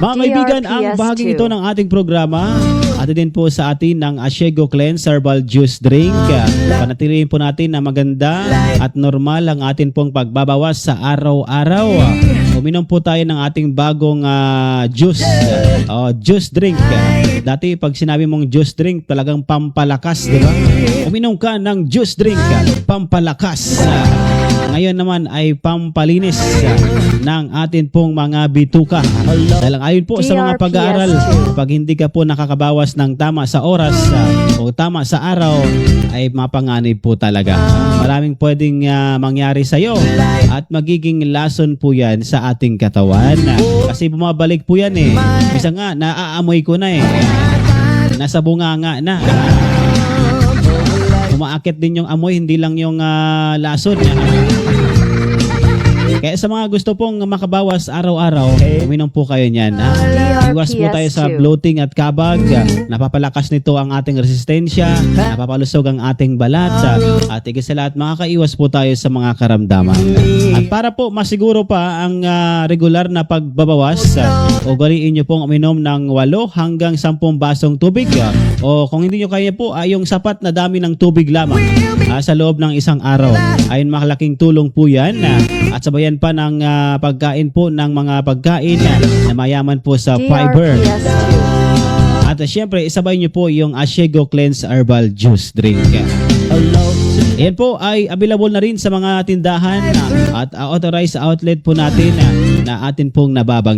Mga kaibigan, ang bahaging ito ng ating programa, atin din po sa atin ng Asiego Cleanse Herbal Juice Drink. Panatilihin po natin na maganda at normal ang atin pong pagbabawas sa araw-araw. Uminom po tayo ng ating bagong juice drink. Dati pag sinabi mong juice drink, talagang pampalakas, di ba? Uminom ka ng juice drink, pampalakas. Ngayon naman ay pampalinis ng atin pong mga bituka. Dahil ayon po sa mga pag-aaral, pag hindi ka po nakakabawas ng tama sa oras o tama sa araw, ay mapanganib po talaga. Maraming pwedeng mangyari sa iyo at magiging lason po yan sa ating katawan. Kasi bumabalik po yan eh. Bisa nga, naaamoy ko na eh. Nasa bunganga na. Umaakit din yung amoy, hindi lang yung lason. Kaya sa mga gusto pong makabawas araw-araw, uminom po kayo niyan. Iwas po tayo sa bloating at kabag. Napapalakas nito ang ating resistensya, napapalusog ang ating balat, at higit sa lahat makakaiwas po tayo sa mga karamdaman. At para po masiguro pa ang regular na pagbabawas, ugaliin nyo pong uminom ng 8 hanggang 10 basong tubig. O kung hindi nyo kaya po, yung sapat na dami ng tubig lamang sa loob ng isang araw. Ayun, malaking tulong po yan. At sabayan pa ng pagkain po ng mga pagkain na mayaman po sa fiber. At syempre, isabay nyo po yung Asiego Cleanse Herbal Juice Drink. Yan po ay available na rin sa mga tindahan at authorized outlet po natin na atin pong nababang.